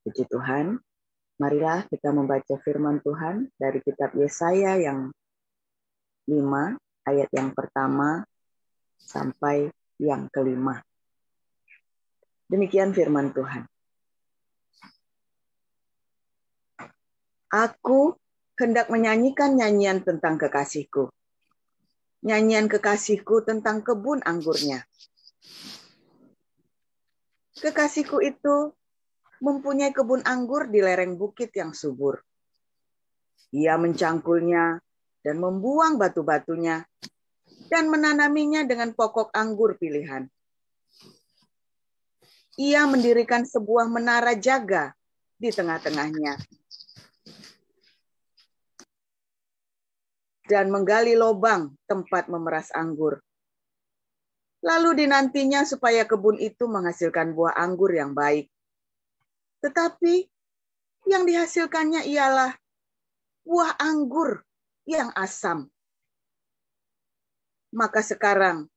Puji Tuhan, marilah kita membaca firman Tuhan dari kitab Yesaya yang 5, ayat yang pertama sampai yang kelima. Demikian firman Tuhan. Aku hendak menyanyikan nyanyian tentang kekasihku. Nyanyian kekasihku tentang kebun anggurnya. Kekasihku itu mempunyai kebun anggur di lereng bukit yang subur. Ia mencangkulnya dan membuang batu-batunya dan menanaminya dengan pokok anggur pilihan. Ia mendirikan sebuah menara jaga di tengah-tengahnya dan menggali lubang tempat memeras anggur. Lalu dinantinya supaya kebun itu menghasilkan buah anggur yang baik. Tetapi yang dihasilkannya ialah buah anggur yang asam. Maka sekarang,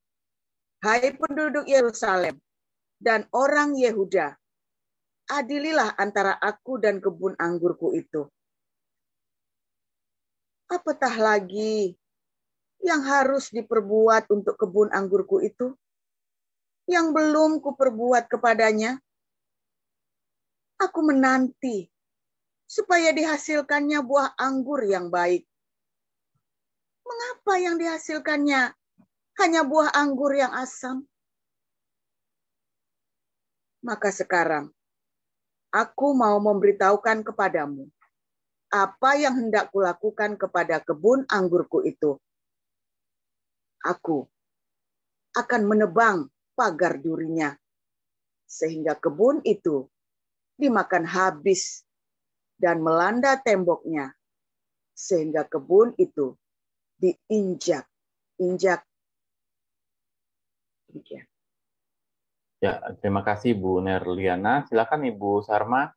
hai penduduk Yerusalem dan orang Yehuda, adililah antara aku dan kebun anggurku itu. Apatah lagi yang harus diperbuat untuk kebun anggurku itu, yang belum kuperbuat kepadanya? Aku menanti supaya dihasilkannya buah anggur yang baik. Mengapa yang dihasilkannya hanya buah anggur yang asam? Maka sekarang, aku mau memberitahukan kepadamu apa yang hendak kulakukan kepada kebun anggurku itu. Aku akan menebang pagar durinya, sehingga kebun itu dimakan habis dan melanda temboknya, sehingga kebun itu diinjak-injak. Ya, terima kasih Bu Nerliana. Silakan Ibu Sarma.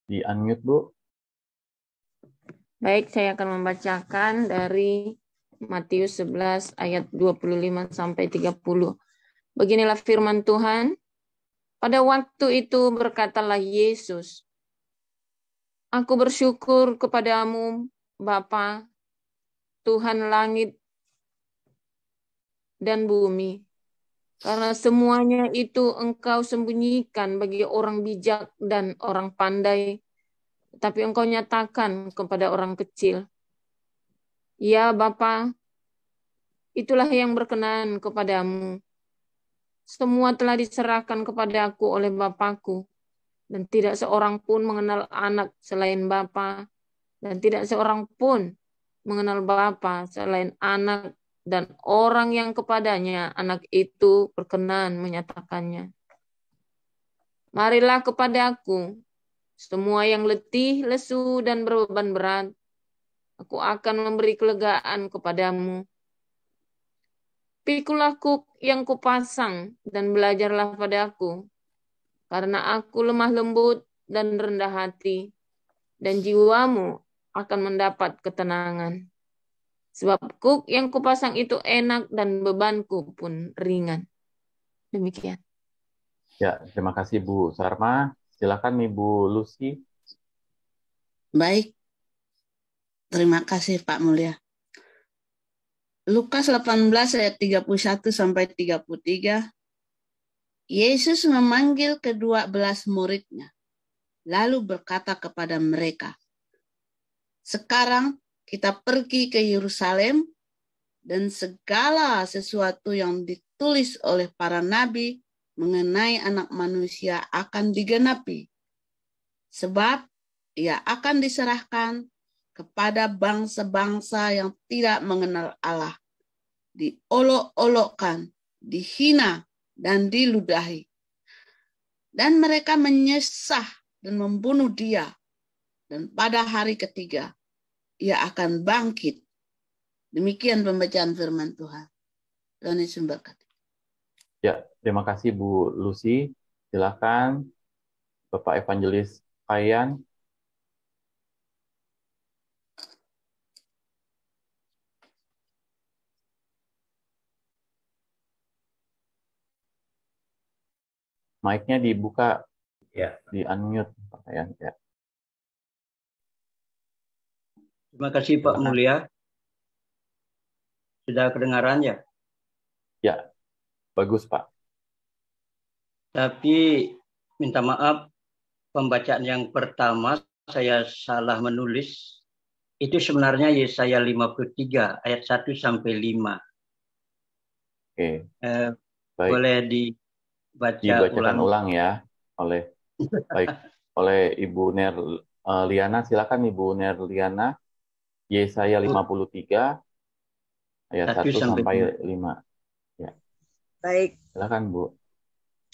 Di unmute, Bu. Baik, saya akan membacakan dari Matius 11 ayat 25 sampai 30. Beginilah firman Tuhan. Pada waktu itu berkatalah Yesus, Aku bersyukur kepadamu, Bapa, Tuhan langit dan bumi, karena semuanya itu Engkau sembunyikan bagi orang bijak dan orang pandai, tapi Engkau nyatakan kepada orang kecil. Ya Bapa, itulah yang berkenan kepadamu. Semua telah diserahkan kepadaku oleh Bapakku, dan tidak seorang pun mengenal anak selain Bapa, dan tidak seorang pun mengenal Bapa selain anak, dan orang yang kepadanya anak itu berkenan menyatakannya. Marilah kepadaku, semua yang letih, lesu, dan berbeban berat, aku akan memberi kelegaan kepadamu. Pikulah kuk yang kupasang dan belajarlah padaku, karena aku lemah lembut dan rendah hati, dan jiwamu akan mendapat ketenangan. Sebab kuk yang kupasang itu enak dan bebanku pun ringan. Demikian. Ya, terima kasih Bu Sarma. Silakan Ibu Lucy. Baik. Terima kasih Pak Mulia. Lukas 18 ayat 31 sampai 33. Yesus memanggil ke-12 muridnya, lalu berkata kepada mereka, sekarang kita pergi ke Yerusalem, dan segala sesuatu yang ditulis oleh para nabi mengenai Anak Manusia akan digenapi. Sebab ia akan diserahkan kepada bangsa-bangsa yang tidak mengenal Allah, diolok-olokkan, dihina, dan diludahi. Dan mereka menyesah dan membunuh dia. Dan pada hari ketiga, ia akan bangkit. Demikian pembacaan firman Tuhan. Tuhan Yesus memberkati. Ya, terima kasih Bu Lucy. Silakan Bapak Evangelis Kayan. mic-nya dibuka, Ya. di unmute pakaian ya. Terima kasih Pak Silakan. Mulia. Sudah kedengaran ya? Ya, bagus Pak. Tapi minta maaf, pembacaan yang pertama saya salah menulis. Itu sebenarnya Yesaya 53 ayat 1 sampai 5. Oke, baik. Boleh dibaca Dibacakan ulang? ulang ya oleh oleh Ibu Liana. Silakan Ibu Liana. Yesaya 53 ayat 1 sampai 5. Ya. Baik. Silakan Bu.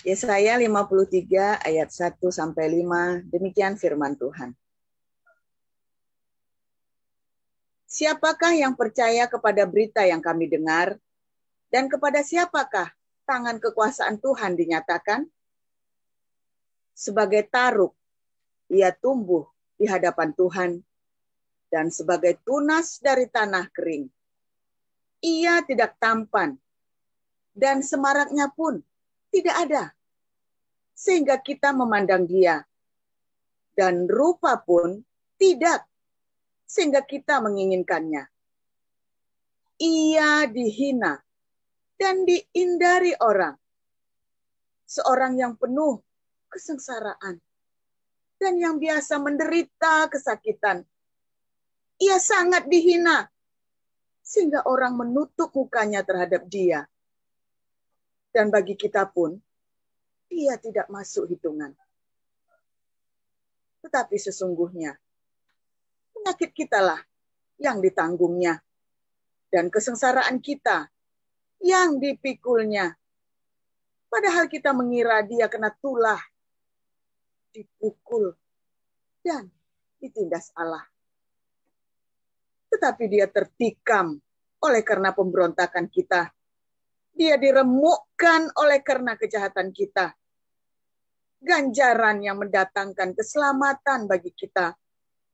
Yesaya 53 ayat 1 sampai 5. Demikian firman Tuhan. Siapakah yang percaya kepada berita yang kami dengar? Dan kepada siapakah tangan kekuasaan Tuhan dinyatakan? Sebagai taruk, ia tumbuh di hadapan Tuhan, dan sebagai tunas dari tanah kering. Ia tidak tampan, dan semaraknya pun tidak ada, sehingga kita memandang dia. Dan rupa pun tidak, sehingga kita menginginkannya. Ia dihina dan diindari orang, seorang yang penuh kesengsaraan dan yang biasa menderita kesakitan. Ia sangat dihina, sehingga orang menutup mukanya terhadap dia. Dan bagi kita pun, dia tidak masuk hitungan. Tetapi sesungguhnya, penyakit kitalah yang ditanggungnya, dan kesengsaraan kita yang dipikulnya. Padahal kita mengira dia kena tulah, dipukul, dan ditindas Allah. Tetapi dia tertikam oleh karena pemberontakan kita. Dia diremukkan oleh karena kejahatan kita. Ganjaran yang mendatangkan keselamatan bagi kita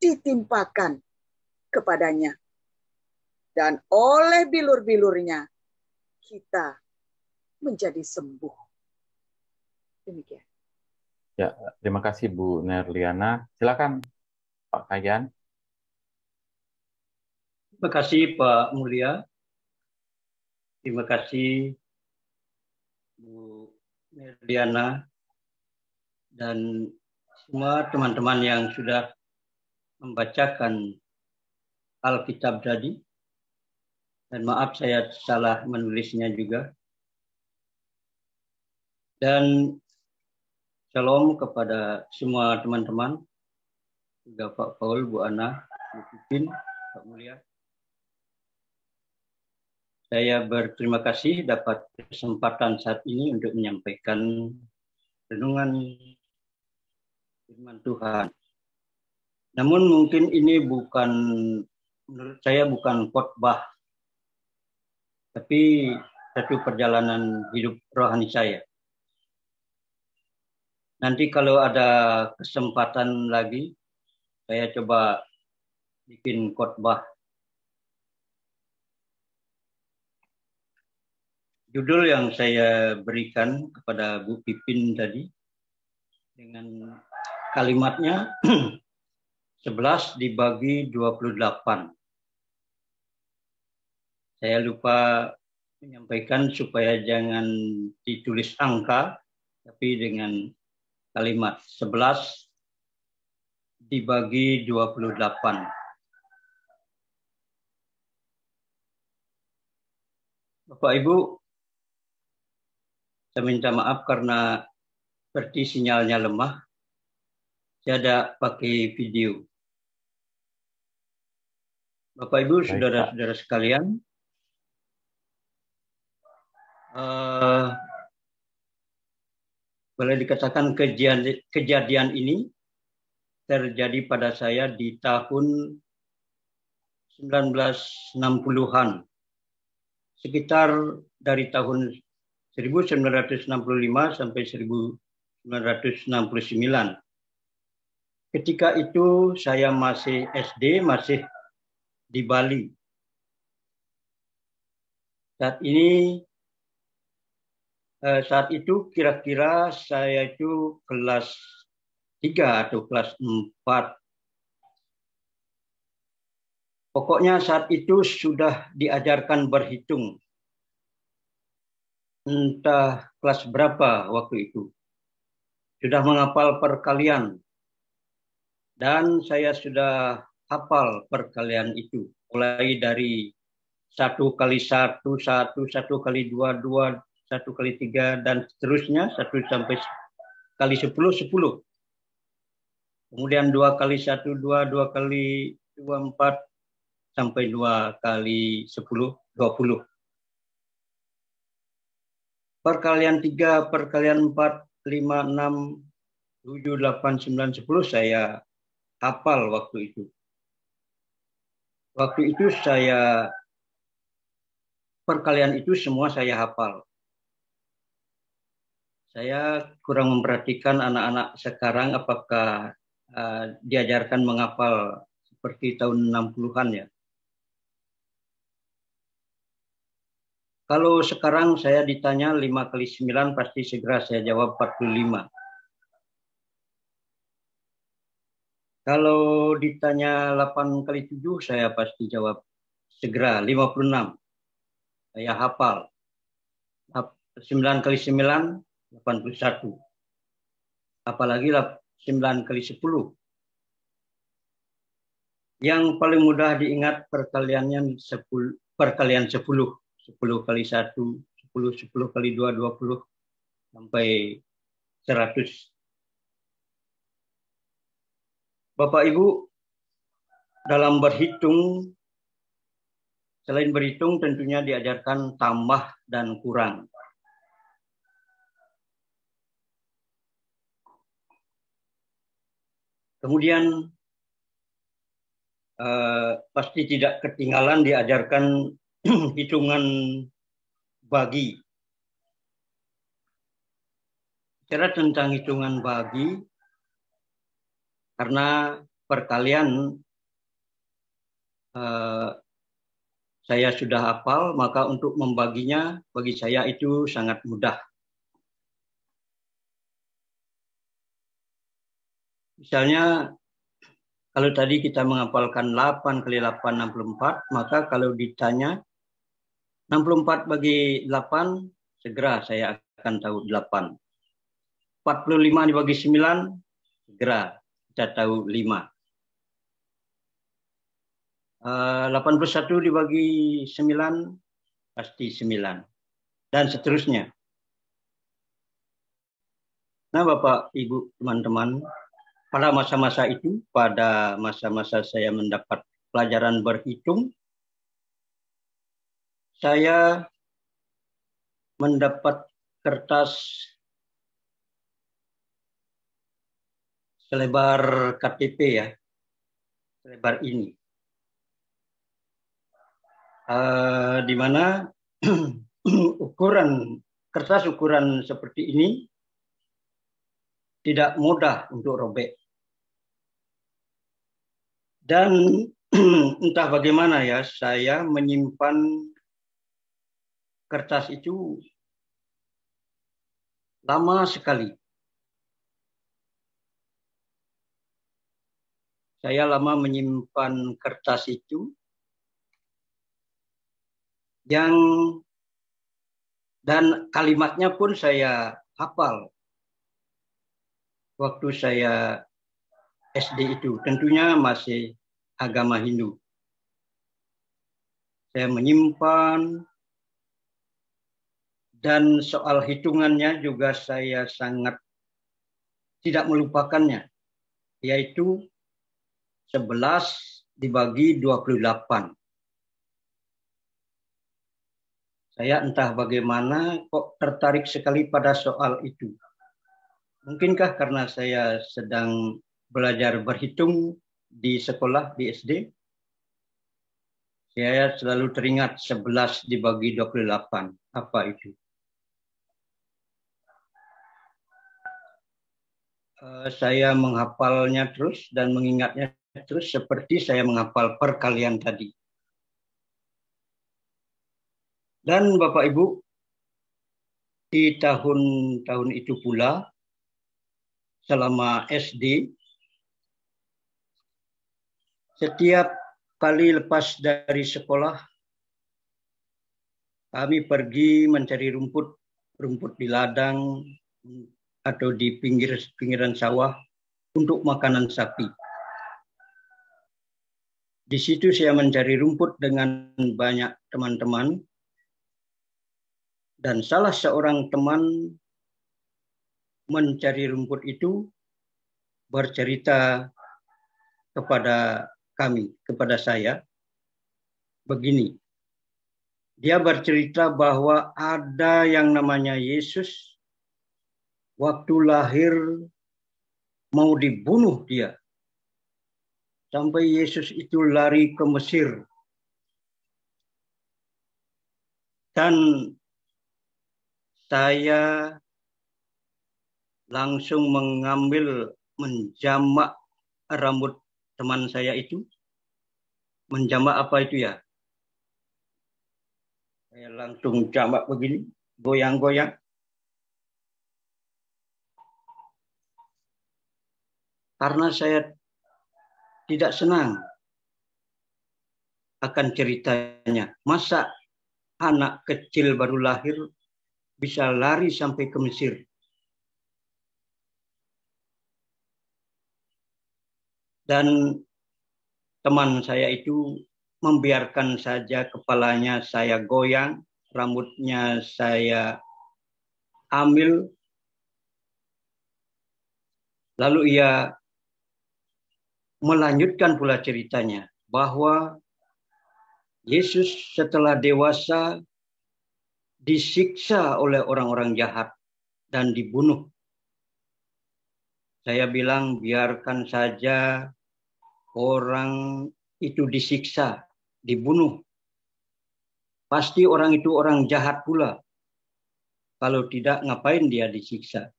ditimpakan kepadanya. Dan oleh bilur-bilurnya kita menjadi sembuh. Demikian. Ya, terima kasih Bu Liana. Silakan Pak Kayan. Terima kasih Pak Mulia. Terima kasih Bu Liana dan semua teman-teman yang sudah membacakan Alkitab tadi. Dan maaf saya salah menulisnya juga. Dan shalom kepada semua teman-teman, juga Pak Paul, Bu Ana, Bu Pipin, Pak Mulia. Saya berterima kasih dapat kesempatan saat ini untuk menyampaikan renungan firman Tuhan. Namun mungkin ini bukan, menurut saya bukan khotbah, tapi satu perjalanan hidup rohani saya. Nanti kalau ada kesempatan lagi, saya coba bikin khotbah. Judul yang saya berikan kepada Bu Pipin tadi, dengan kalimatnya 11 dibagi 28. Saya lupa menyampaikan supaya jangan ditulis angka, tapi dengan kalimat 11 dibagi 28. Bapak Ibu, saya minta maaf karena seperti sinyalnya lemah. Saya ada pakai video. Bapak Ibu, saudara-saudara sekalian, boleh dikatakan kejadian ini terjadi pada saya di tahun 1960-an. Sekitar dari tahun 1965 sampai 1969. Ketika itu saya masih SD, masih di Bali. Saat ini saat itu kira-kira saya itu kelas 3 atau kelas 4. Pokoknya saat itu sudah diajarkan berhitung. Entah kelas berapa waktu itu. Sudah menghafal perkalian. Dan saya sudah hafal perkalian itu. Mulai dari 1 kali 1, 1, 1 kali 2, 2, 1 kali 3, dan seterusnya 1 sampai kali 10, 10. Kemudian 2 kali 1, 2, 2 kali 2, 4, sampai 2 kali 10, 20. Perkalian 3, perkalian 4, 5, 6, 7, 8, 9, 10 saya hafal waktu itu. Waktu itu perkalian itu semua saya hafal. Saya kurang memperhatikan anak-anak sekarang apakah diajarkan menghafal seperti tahun 60-an ya. Kalau sekarang saya ditanya 5 kali 9 pasti segera saya jawab 45. Kalau ditanya 8 kali 7 saya pasti jawab segera 56. Saya hafal. 9 kali 9, 81. Apalagi 9 kali 10. Yang paling mudah diingat perkalian 10. 10 kali 1, 10 kali 2, 20, sampai 100. Bapak Ibu, dalam berhitung, selain berhitung tentunya diajarkan tambah dan kurang. Kemudian pasti tidak ketinggalan diajarkan hitungan bagi. Bicara tentang hitungan bagi, karena perkalian saya sudah hafal, maka untuk membaginya bagi saya itu sangat mudah. Misalnya, kalau tadi kita menghafalkan 8 kali 8, 64, maka kalau ditanya 64 bagi 8, segera saya akan tahu 8. 45 dibagi 9, segera kita tahu 5. 81 dibagi 9, pasti 9. Dan seterusnya. Nah, Bapak, Ibu, teman-teman, pada masa-masa itu, pada masa-masa saya mendapat pelajaran berhitung, saya mendapat kertas selebar KTP ya, selebar ini. Di mana kertas ukuran seperti ini tidak mudah untuk robek. Dan entah bagaimana ya, saya menyimpan kertas itu lama sekali. Saya lama menyimpan kertas itu dan kalimatnya pun saya hafal waktu saya SD itu. Tentunya masih agama Hindu. Saya menyimpan. Dan soal hitungannya juga saya sangat tidak melupakannya, yaitu 11 dibagi 28. Saya entah bagaimana kok tertarik sekali pada soal itu. Mungkinkah karena saya sedang belajar berhitung di sekolah, di SD, saya selalu teringat 11 dibagi 28. Apa itu? Saya menghafalnya terus dan mengingatnya terus seperti saya menghafal perkalian tadi. Dan Bapak Ibu, Di tahun-tahun itu pula, selama SD, setiap kali lepas dari sekolah, kami pergi mencari rumput di ladang atau di pinggiran sawah untuk makanan sapi. Di situ saya mencari rumput dengan banyak teman-teman, dan salah seorang teman mencari rumput itu bercerita kepada kami, kepada saya, begini. Dia bercerita bahwa ada yang namanya Yesus, waktu lahir mau dibunuh dia. Sampai Yesus itu lari ke Mesir. Dan saya langsung menjamak rambut teman saya itu. Menjamak apa itu ya? Saya langsung jamak begini, goyang-goyang. Karena saya tidak senang akan ceritanya. Masa anak kecil baru lahir bisa lari sampai ke Mesir. Dan teman saya itu membiarkan saja kepalanya saya goyang, rambutnya saya ambil. Lalu ia melanjutkan pula ceritanya bahwa Yesus setelah dewasa disiksa oleh orang-orang jahat dan dibunuh. Saya bilang biarkan saja orang itu disiksa, dibunuh. Pasti orang itu orang jahat pula. Kalau tidak, ngapain dia disiksa?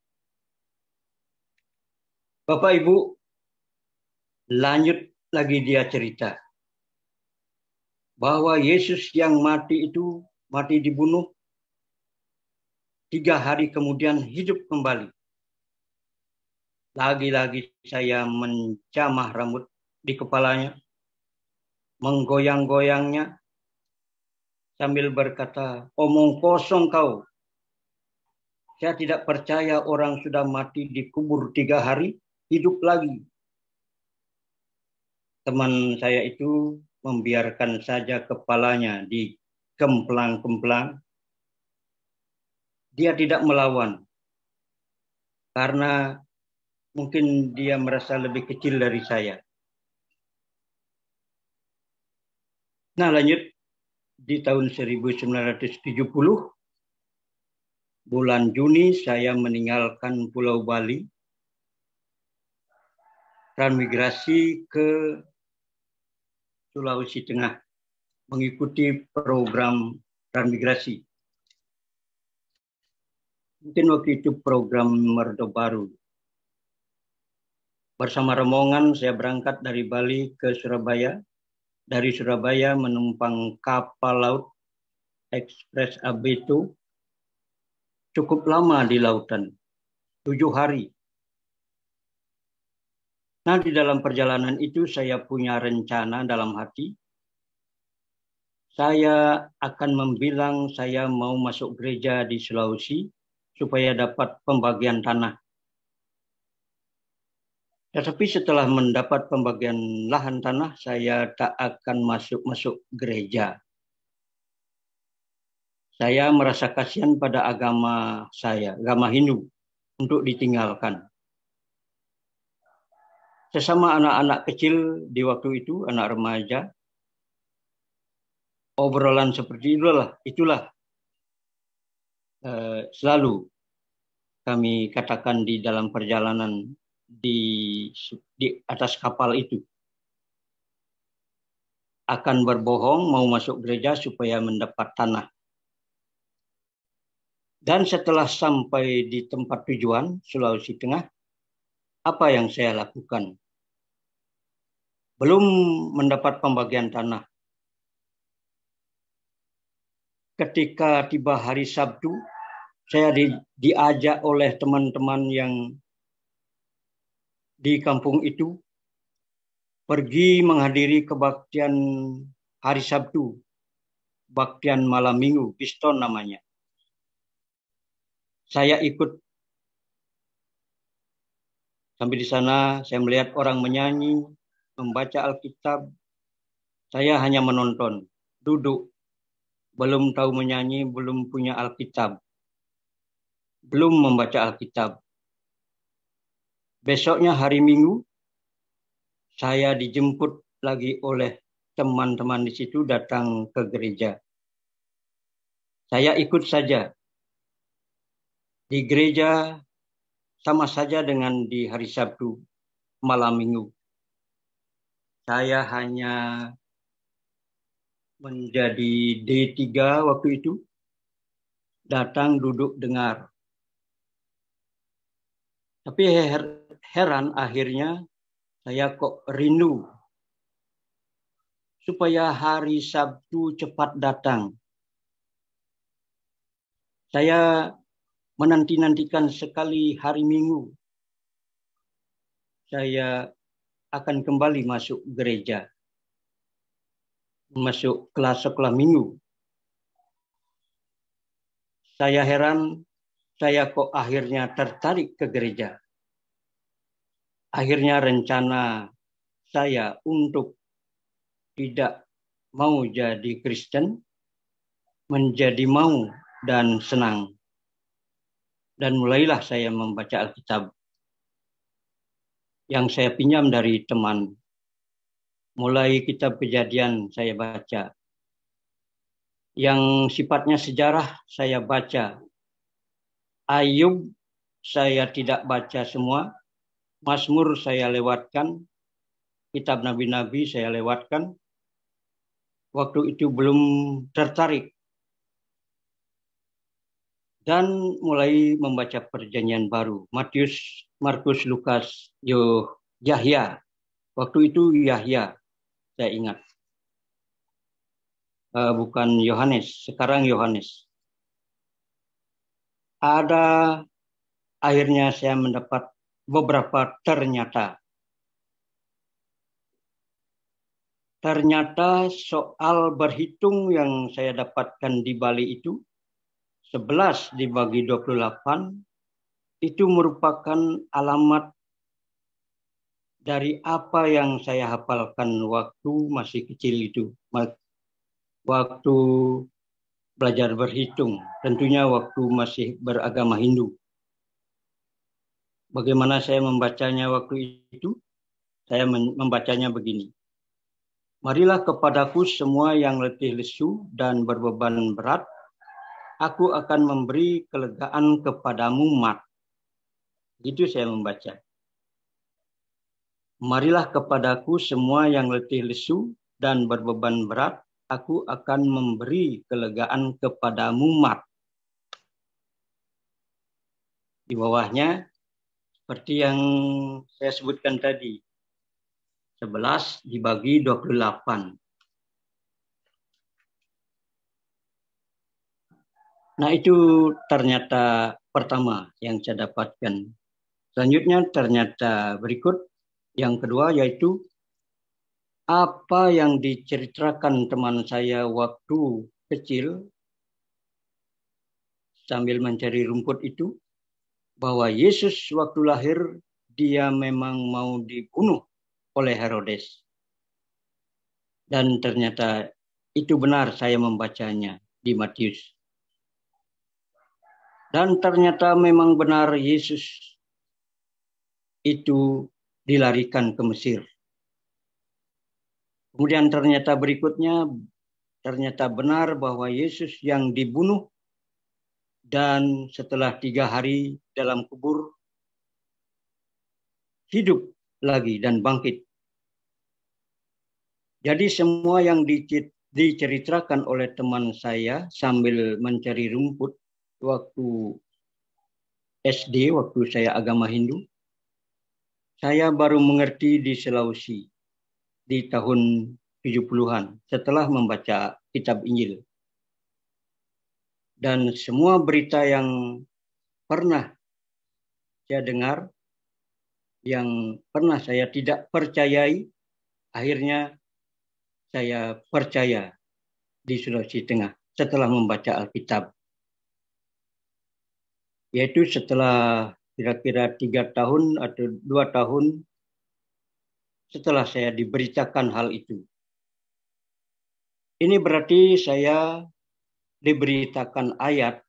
Bapak Ibu, lanjut lagi dia cerita. Bahwa Yesus yang mati itu, mati dibunuh, 3 hari kemudian hidup kembali. Lagi-lagi saya mencamah rambut di kepalanya, menggoyang-goyangnya, sambil berkata, omong kosong kau. Saya tidak percaya orang sudah mati dikubur 3 hari, hidup lagi. Teman saya itu membiarkan saja kepalanya dikemplang-kemplang. Dia tidak melawan. Karena mungkin dia merasa lebih kecil dari saya. Nah, lanjut. Di tahun 1970, bulan Juni saya meninggalkan Pulau Bali, transmigrasi ke Sulawesi Tengah, mengikuti program transmigrasi. Mungkin waktu itu program Merdo Baru. Bersama rombongan saya berangkat dari Bali ke Surabaya. Dari Surabaya menumpang kapal laut Ekspres Abeto. Cukup lama di lautan, 7 hari. Nah, di dalam perjalanan itu saya punya rencana dalam hati. Saya akan membilang saya mau masuk gereja di Sulawesi supaya dapat pembagian tanah. Tetapi setelah mendapat pembagian lahan tanah, saya tak akan masuk gereja. Saya merasa kasihan pada agama saya, agama Hindu, untuk ditinggalkan. Sesama anak-anak kecil di waktu itu, anak remaja, obrolan seperti itulah selalu kami katakan di dalam perjalanan di atas kapal itu. Akan berbohong mau masuk gereja supaya mendapat tanah. Dan setelah sampai di tempat tujuan, Sulawesi Tengah, apa yang saya lakukan? Belum mendapat pembagian tanah. Ketika tiba hari Sabtu, saya diajak oleh teman-teman yang di kampung itu pergi menghadiri kebaktian hari Sabtu, kebaktian malam minggu, Piston namanya. Saya ikut. Sampai di sana saya melihat orang menyanyi, membaca Alkitab. Saya hanya menonton, duduk, belum tahu menyanyi, belum punya Alkitab, belum membaca Alkitab. Besoknya hari Minggu, saya dijemput lagi oleh teman-teman di situ datang ke gereja. Saya ikut saja. Di gereja sama saja dengan di hari Sabtu, malam Minggu. Saya hanya menjadi D3 waktu itu. Datang, duduk, dengar. Tapi heran akhirnya saya kok rindu supaya hari Sabtu cepat datang. Saya menanti-nantikan sekali hari Minggu. Saya akan kembali masuk gereja. Masuk kelas sekolah minggu. Saya heran, saya kok akhirnya tertarik ke gereja. Akhirnya rencana saya untuk tidak mau jadi Kristen, menjadi mau dan senang. Dan mulailah saya membaca Alkitab yang saya pinjam dari teman. Mulai kitab Kejadian saya baca. Yang sifatnya sejarah saya baca. Ayub saya tidak baca semua. Mazmur saya lewatkan. Kitab Nabi-Nabi saya lewatkan. Waktu itu belum tertarik. Dan mulai membaca Perjanjian Baru. Matius, Markus, Lukas, Yahya. Waktu itu Yahya, saya ingat. Bukan Yohanes, sekarang Yohanes. Akhirnya saya mendapat beberapa ternyata. Ternyata soal berhitung yang saya dapatkan di Bali itu, 11 dibagi 28, itu merupakan alamat dari apa yang saya hafalkan waktu masih kecil itu. Waktu belajar berhitung, tentunya waktu masih beragama Hindu. Bagaimana saya membacanya waktu itu? Saya membacanya begini. Marilah kepadaku semua yang letih lesu dan berbeban berat, aku akan memberi kelegaan kepadamu, Mat. Gitu saya membaca. Marilah kepadaku semua yang letih lesu dan berbeban berat, aku akan memberi kelegaan kepadamu, Mat. Di bawahnya, seperti yang saya sebutkan tadi, 11 dibagi 28. Nah, itu ternyata pertama yang saya dapatkan. Selanjutnya ternyata berikut. Yang kedua yaitu apa yang diceritakan teman saya waktu kecil sambil mencari rumput itu, bahwa Yesus waktu lahir dia memang mau dibunuh oleh Herodes. Dan ternyata itu benar, saya membacanya di Matius. Dan ternyata memang benar Yesus itu dilarikan ke Mesir. Kemudian ternyata berikutnya, ternyata benar bahwa Yesus yang dibunuh dan setelah 3 hari dalam kubur, hidup lagi dan bangkit. Jadi semua yang diceritakan oleh teman saya sambil mencari rumput waktu SD, waktu saya agama Hindu, saya baru mengerti di Sulawesi di tahun 70-an setelah membaca kitab Injil. Dan semua berita yang pernah saya dengar, yang pernah saya tidak percayai, akhirnya saya percaya di Sulawesi Tengah setelah membaca Alkitab. Yaitu setelah kira-kira 3 tahun atau 2 tahun setelah saya diberitakan hal itu. Ini berarti saya diberitakan ayat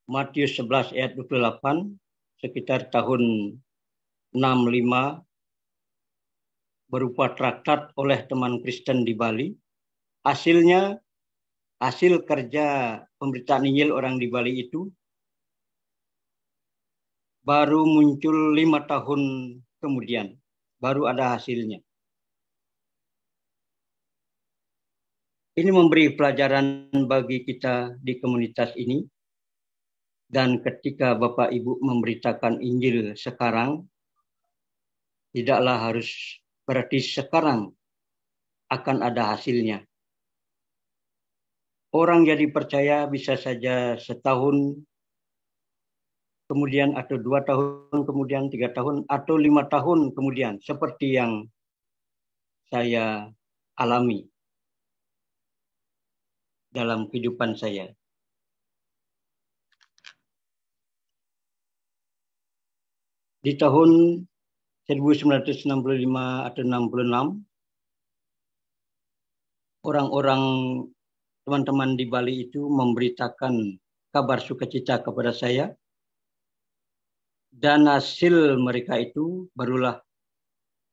Matius 11 ayat 28 sekitar tahun 65 berupa traktat oleh teman Kristen di Bali. Hasil kerja pemberitaan Injil orang di Bali itu baru muncul 5 tahun kemudian, baru ada hasilnya. Ini memberi pelajaran bagi kita di komunitas ini. Dan ketika Bapak Ibu memberitakan Injil sekarang, tidaklah harus berarti sekarang akan ada hasilnya. Orang jadi percaya bisa saja setahun kemudian, atau 2 tahun kemudian, 3 tahun, atau 5 tahun kemudian, seperti yang saya alami dalam kehidupan saya. Di tahun 1965 atau 66, orang-orang teman-teman di Bali itu memberitakan kabar sukacita kepada saya. Dan hasil mereka itu barulah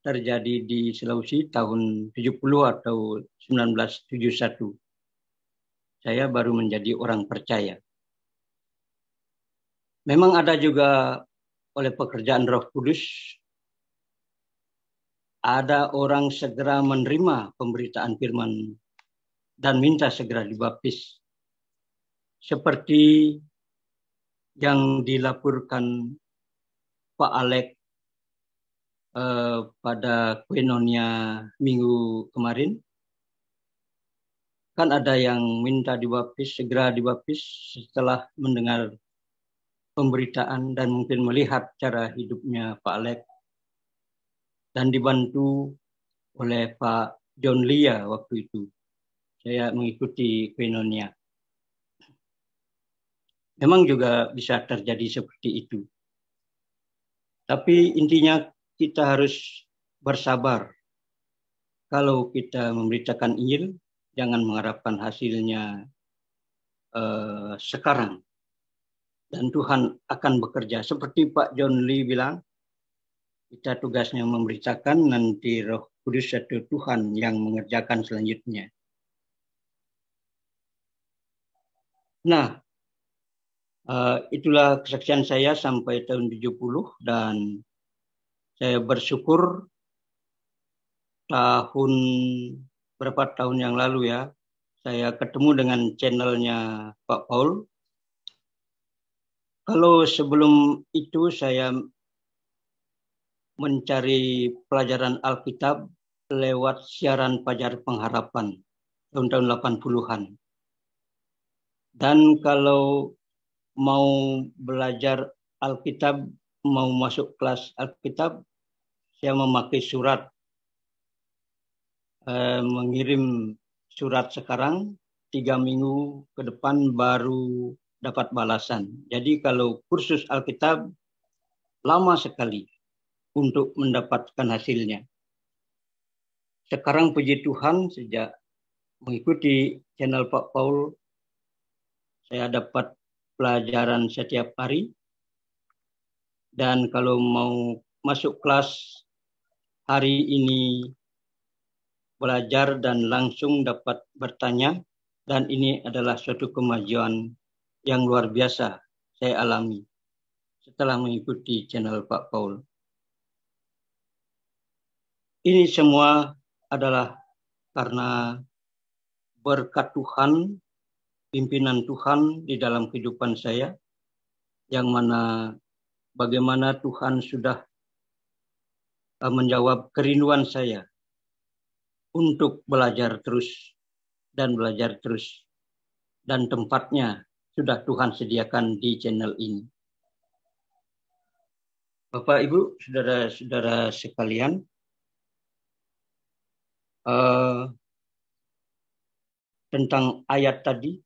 terjadi di Sulawesi tahun 70 atau 1971. Saya baru menjadi orang percaya. Memang ada juga oleh pekerjaan Roh Kudus, ada orang segera menerima pemberitaan firman dan minta segera dibaptis. Seperti yang dilaporkan Pak Alek pada Koinonia minggu kemarin. Kan ada yang minta dibaptis, segera dibaptis setelah mendengar pemberitaan dan mungkin melihat cara hidupnya Pak Alek. Dan dibantu oleh Pak John Lia waktu itu. Saya mengikuti Koinonia. Memang juga bisa terjadi seperti itu. Tapi intinya kita harus bersabar. Kalau kita memberitakan Injil, jangan mengharapkan hasilnya sekarang. Dan Tuhan akan bekerja. Seperti Pak John Lee bilang, kita tugasnya memberitakan, nanti Roh Kudus atau Tuhan yang mengerjakan selanjutnya. Nah, itulah kesaksian saya sampai tahun 70, dan saya bersyukur berapa tahun yang lalu ya, saya ketemu dengan channelnya Pak Paul. Kalau sebelum itu saya mencari pelajaran Alkitab lewat siaran Fajar Pengharapan tahun-tahun 80-an. Dan kalau mau belajar Alkitab, mau masuk kelas Alkitab, saya memakai surat, mengirim surat sekarang, 3 minggu ke depan baru dapat balasan. Jadi kalau kursus Alkitab lama sekali untuk mendapatkan hasilnya. Sekarang puji Tuhan, sejak mengikuti channel Pak Paul, saya dapat pelajaran setiap hari. Dan kalau mau masuk kelas hari ini, belajar dan langsung dapat bertanya. Dan ini adalah suatu kemajuan yang luar biasa saya alami setelah mengikuti channel Pak Paul. Ini semua adalah karena berkat Tuhan, pimpinan Tuhan di dalam kehidupan saya, yang mana bagaimana Tuhan sudah menjawab kerinduan saya untuk belajar terus dan belajar terus. Dan tempatnya sudah Tuhan sediakan di channel ini. Bapak, Ibu, saudara-saudara sekalian, tentang ayat tadi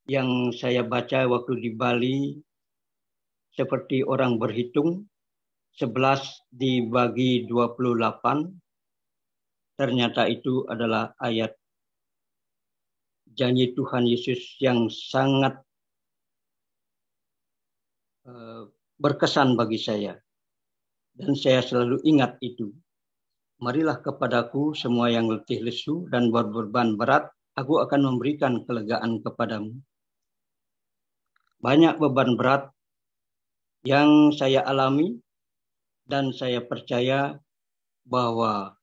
yang saya baca waktu di Bali, seperti orang berhitung, 11 dibagi 28, ternyata itu adalah ayat janji Tuhan Yesus yang sangat berkesan bagi saya. Dan saya selalu ingat itu. Marilah kepadaku semua yang letih lesu dan berbeban berat, aku akan memberikan kelegaan kepadamu. Banyak beban berat yang saya alami dan saya percaya bahwa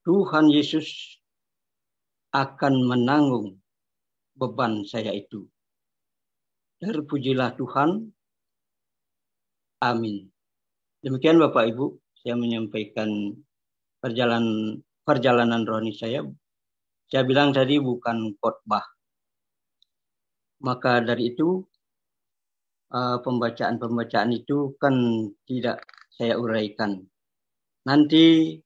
Tuhan Yesus akan menanggung beban saya itu. Terpujilah Tuhan. Amin. Demikian Bapak Ibu, saya menyampaikan perjalanan rohani saya. Saya bilang tadi bukan khotbah. Maka dari itu pembacaan itu kan tidak saya uraikan. Nanti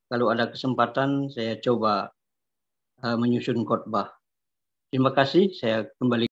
kalau ada kesempatan saya coba menyusun khotbah. Terima kasih, saya kembali